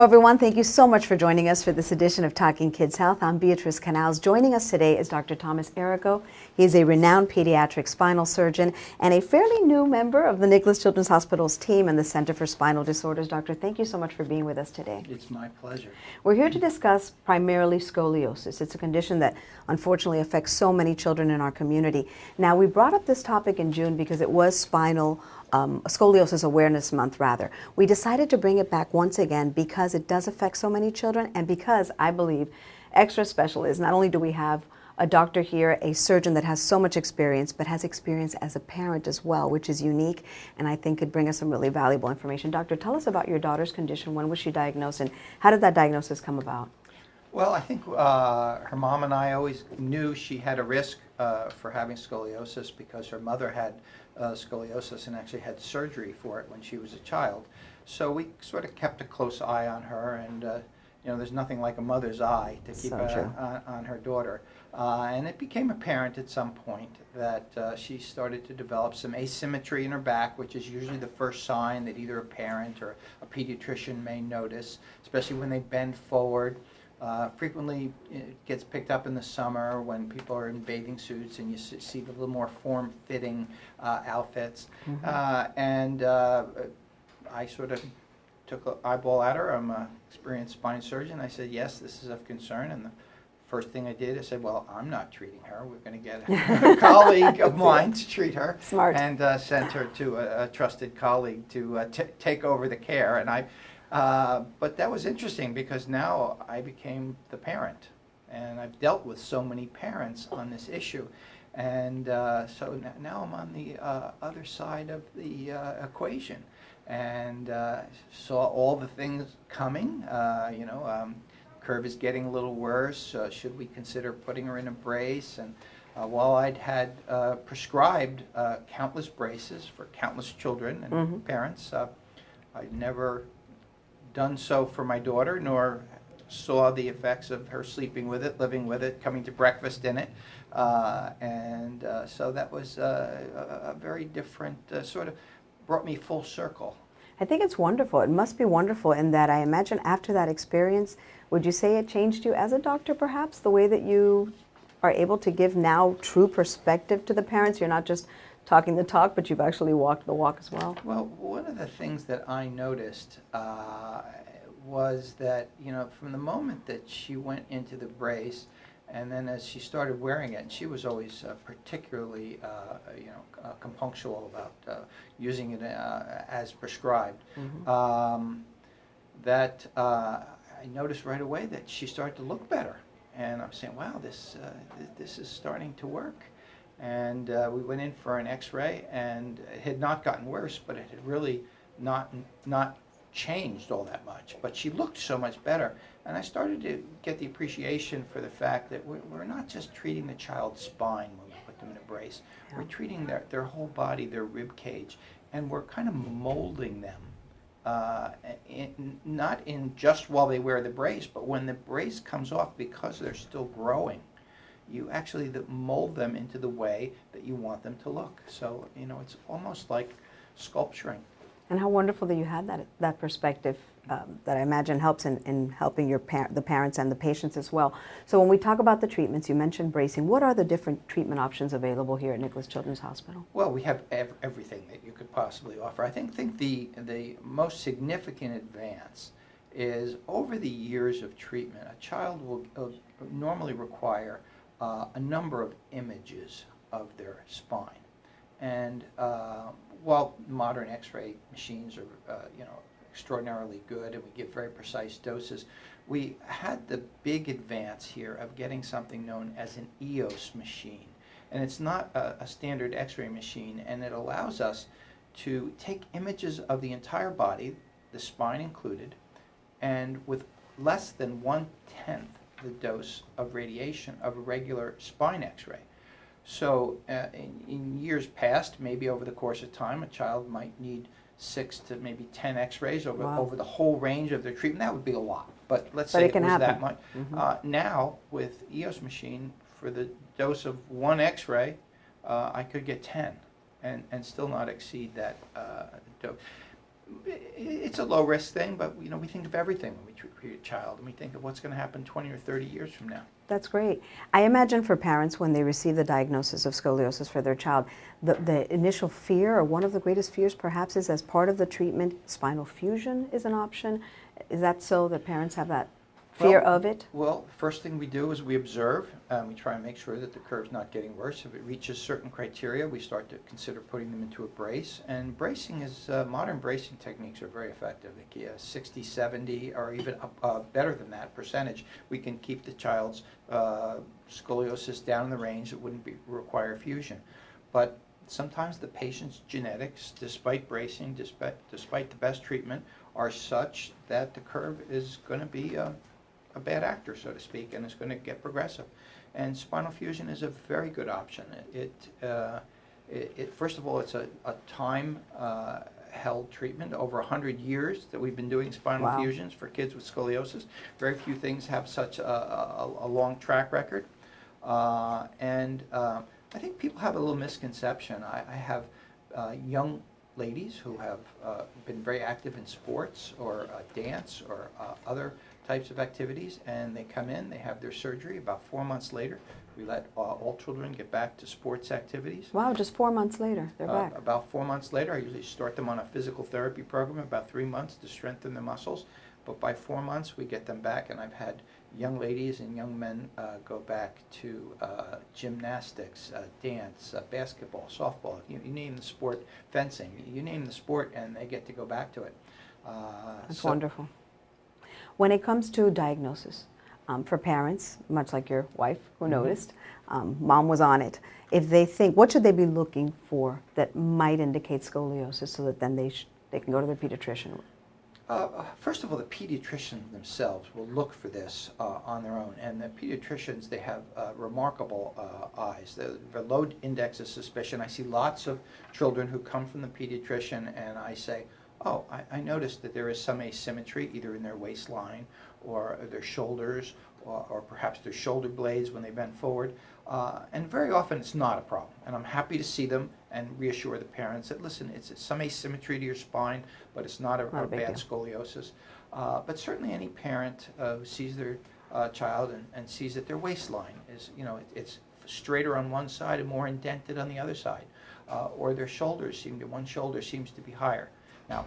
Everyone, thank you so much for joining us for this edition of Talking Kids Health. I'm Beatrice Canals. Joining us today is Dr. Thomas Errico. He is a renowned pediatric spinal surgeon and a fairly new member of the Nicholas Children's Hospital's team and the Center for Spinal Disorders. Doctor, thank you so much for being with us today. It's my pleasure. We're here to discuss primarily scoliosis. It's a condition that unfortunately affects so many children in our community. Now, we brought up this topic in June because it was Scoliosis Awareness Month, rather. We decided to bring it back once again because it does affect so many children and because I believe extra special is not only do we have a doctor here, a surgeon that has so much experience, but has experience as a parent as well, which is unique and I think could bring us some really valuable information. Doctor, tell us about your daughter's condition. When was she diagnosed and how did that diagnosis come about? Well, I think her mom and I always knew she had a risk for having scoliosis because her mother had scoliosis and actually had surgery for it when she was a child. So we sort of kept a close eye on her, and there's nothing like a mother's eye to keep on her daughter. And it became apparent at some point that she started to develop some asymmetry in her back, which is usually the first sign that either a parent or a pediatrician may notice, especially when they bend forward. Frequently it gets picked up in the summer when people are in bathing suits and you see the little more form-fitting outfits. And I sort of took an eyeball at her. I'm an experienced spine surgeon. I said, yes, this is of concern. And the first thing I did, I said, well, I'm not treating her. We're going to get a colleague of mine to treat her. Smart. And sent her to a trusted colleague to take over the care. And but that was interesting because now I became the parent, and I've dealt with so many parents on this issue, and so now I'm on the other side of the equation, and saw all the things coming. Curve is getting a little worse. Should we consider putting her in a brace? And while I'd had prescribed countless braces for countless children and parents, I'd never done so for my daughter, nor saw the effects of her sleeping with it, living with it, coming to breakfast in it. So that was a very different, sort of brought me full circle. I think it's wonderful. It must be wonderful in that I imagine after that experience, would you say it changed you as a doctor perhaps, the way that you are able to give now true perspective to the parents? You're not just talking the talk, but you've actually walked the walk as well. Well, one of the things that I noticed was that, from the moment that she went into the brace, and then as she started wearing it, and she was always particularly, compunctual about using it as prescribed, that I noticed right away that she started to look better. And I'm saying, wow, this is starting to work. And we went in for an x-ray, and it had not gotten worse, but it had really not changed all that much. But she looked so much better, and I started to get the appreciation for the fact that we're not just treating the child's spine when we put them in a brace. Yeah. We're treating their whole body, their rib cage, and we're kind of molding them. Not in just while they wear the brace, but when the brace comes off, because they're still growing, you actually mold them into the way that you want them to look. So, it's almost like sculpturing. And how wonderful that you had that perspective that I imagine helps in helping the parents and the patients as well. So when we talk about the treatments, you mentioned bracing. What are the different treatment options available here at Nicholas Children's Hospital? Well, we have everything that you could possibly offer. I think the most significant advance is over the years of treatment, a child will normally require a number of images of their spine. And while modern x-ray machines are extraordinarily good and we give very precise doses, we had the big advance here of getting something known as an EOS machine. And it's not a standard x-ray machine, and it allows us to take images of the entire body, the spine included, and with less than 1/10 the dose of radiation of a regular spine x-ray. So in years past, maybe over the course of time, a child might need 6 to maybe 10 x-rays over the whole range of their treatment. That would be a lot, but let's say it was that much. Now, with EOS machine, for the dose of 1 x-ray, I could get 10 and still not exceed that dose. It's a low-risk thing, but we think of everything when we treat a child, and we think of what's going to happen 20 or 30 years from now. That's great. I imagine for parents, when they receive the diagnosis of scoliosis for their child, the initial fear, or one of the greatest fears perhaps, is as part of the treatment, spinal fusion is an option. Is that so that parents have that fear of it? Well, first thing we do is we observe. We try and make sure that the curve's not getting worse. If it reaches certain criteria, we start to consider putting them into a brace. And bracing is, modern bracing techniques are very effective. Like 60, 70, or even better than that percentage. We can keep the child's scoliosis down in the range that wouldn't require fusion. But sometimes the patient's genetics, despite bracing, despite the best treatment, are such that the curve is going to be a bad actor, so to speak, and it's going to get progressive. And spinal fusion is a very good option. First of all, it's a time-held treatment. Over 100 years that we've been doing spinal fusions for kids with scoliosis. Very few things have such a long track record. And I think people have a little misconception. I have young ladies who have been very active in sports or dance or other types of activities, and they come in, they have their surgery. About 4 months later, we let all children get back to sports activities. Wow, just 4 months later, they're back. About 4 months later, I usually start them on a physical therapy program, about 3 months to strengthen their muscles. But by 4 months, we get them back, and I've had young ladies and young men go back to gymnastics, dance, basketball, softball. You name the sport, fencing. You name the sport, and they get to go back to it. That's wonderful. When it comes to diagnosis, for parents, much like your wife who noticed, mom was on it. If they think, what should they be looking for that might indicate scoliosis, so that then they can go to their pediatrician? First of all, the pediatricians themselves will look for this on their own, and the pediatricians, they have remarkable eyes. The low index of suspicion. I see lots of children who come from the pediatrician, and I say, oh, I noticed that there is some asymmetry either in their waistline or their shoulders, or perhaps their shoulder blades when they bend forward. And very often it's not a problem. And I'm happy to see them and reassure the parents that, listen, it's some asymmetry to your spine, but it's not a bad scoliosis. But certainly any parent who sees their child and sees that their waistline is, it's straighter on one side and more indented on the other side, or their shoulders one shoulder seems to be higher. Now,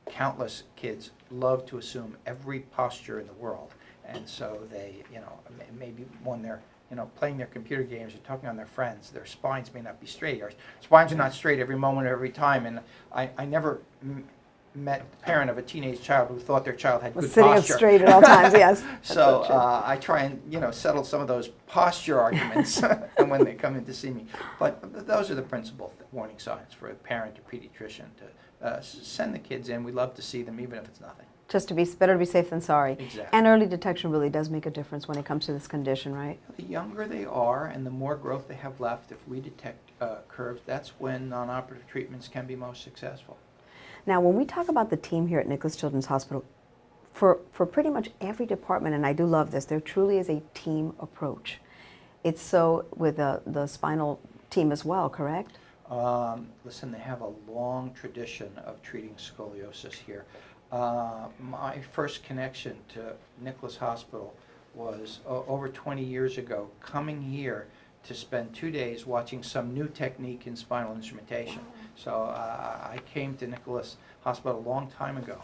countless kids love to assume every posture in the world, and so they, maybe when they're, playing their computer games or talking on their friends, their spines may not be straight. Our spines are not straight every moment or every time, and I never met a parent of a teenage child who thought their child had good posture. Sitting up straight at all times, yes. So I try and settle some of those posture arguments and when they come in to see me. But those are the principal warning signs for a parent or pediatrician to send the kids in. We love to see them, even if it's nothing. Just better to be safe than sorry. Exactly. And early detection really does make a difference when it comes to this condition, right? The younger they are and the more growth they have left, if we detect curves, that's when non-operative treatments can be most successful. Now, when we talk about the team here at Nicholas Children's Hospital, for pretty much every department, and I do love this, there truly is a team approach. It's so with the spinal team as well, correct? Listen, they have a long tradition of treating scoliosis here. My first connection to Nicholas Hospital was over 20 years ago, coming here to spend 2 days watching some new technique in spinal instrumentation. So I came to Nicholas Hospital a long time ago.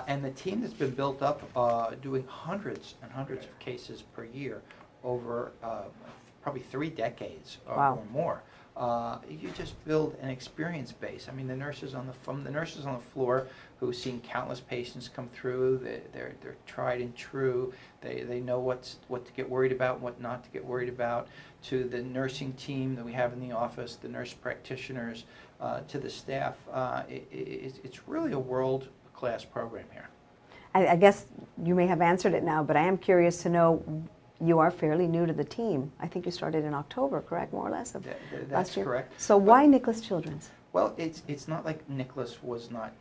And the team that's been built up doing hundreds and hundreds of cases per year over probably 3 decades or more. You just build an experience base. I mean, the nurses from the nurses on the floor who've seen countless patients come through, they're tried and true. They know what to get worried about and what not to get worried about. To the nursing team that we have in the office, the nurse practitioners, to the staff, it's really a world-class program here. I guess you may have answered it now, but I am curious to know. You are fairly new to the team. I think you started in October, correct, more or less, of last year? That's correct. So why Nicholas Children's? Well, it's not like Nicholas was not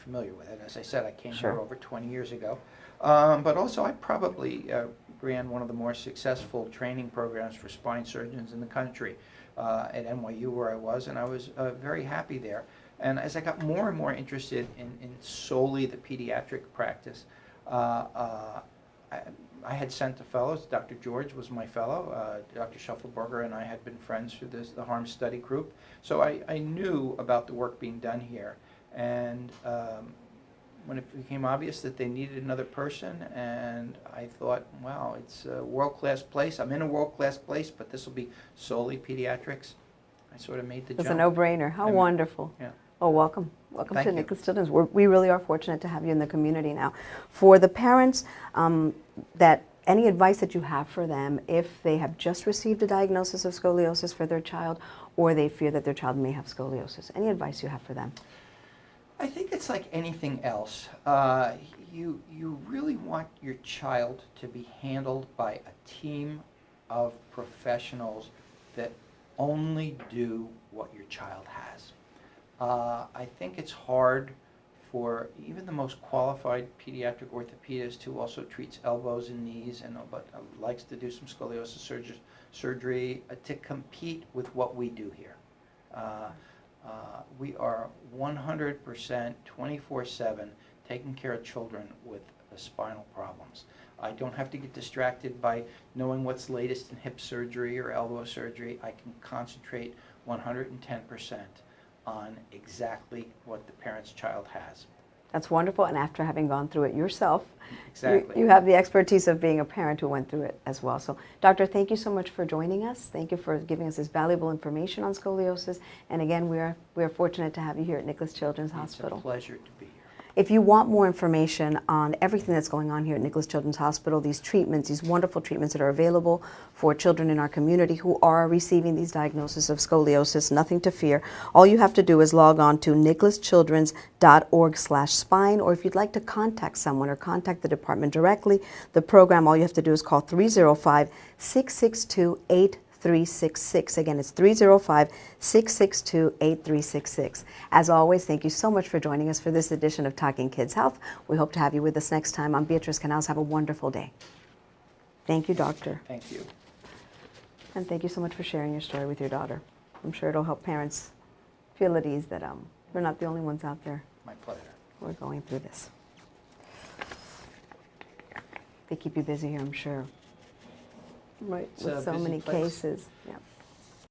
familiar with it. As I said, I came here over 20 years ago. But also, I probably ran one of the more successful training programs for spine surgeons in the country at NYU, where I was, and I was very happy there. And as I got more and more interested in solely the pediatric practice, I had sent to fellows. Dr. George was my fellow. Dr. Shuffleberger and I had been friends through the harm study group. So I knew about the work being done here. And when it became obvious that they needed another person, and I thought, wow, it's a world-class place. I'm in a world-class place, but this will be solely pediatrics. I sort of made the jump. It's a no-brainer. How wonderful. Yeah. Oh, welcome. Welcome Thank to you. Nicholas Children's. We really are fortunate to have you in the community now. For the parents, any advice that you have for them if they have just received a diagnosis of scoliosis for their child, or they fear that their child may have scoliosis? Any advice you have for them? I think it's like anything else. You really want your child to be handled by a team of professionals that only do what your child has. I think it's hard for even the most qualified pediatric orthopedist who also treats elbows and knees but likes to do some scoliosis surgery to compete with what we do here. We are 100% 24/7 taking care of children with spinal problems. I don't have to get distracted by knowing what's latest in hip surgery or elbow surgery. I can concentrate 110% on exactly what the parent's child has. That's wonderful, and after having gone through it yourself, Exactly. you have the expertise of being a parent who went through it as well. So, Doctor, thank you so much for joining us. Thank you for giving us this valuable information on scoliosis. And again, we are fortunate to have you here at Nicholas Children's Hospital. It's a pleasure to be here. If you want more information on everything that's going on here at Nicholas Children's Hospital, these treatments, these wonderful treatments that are available for children in our community who are receiving these diagnoses of scoliosis, nothing to fear. All you have to do is log on to nicholaschildrens.org/spine, or if you'd like to contact someone or contact the department directly, the program, all you have to do is call 305-662-8366. Again, it's 305-662-8366. As always, thank you so much for joining us for this edition of Talking Kids Health. We hope to have you with us next time. I'm Beatrice Canals. Have a wonderful day. Thank you, Doctor. Thank you. And thank you so much for sharing your story with your daughter. I'm sure it'll help parents feel at ease that they're not the only ones out there My pleasure. who are going through this. They keep you busy here, I'm sure. Right, It's a with so busy many place. cases. Yeah.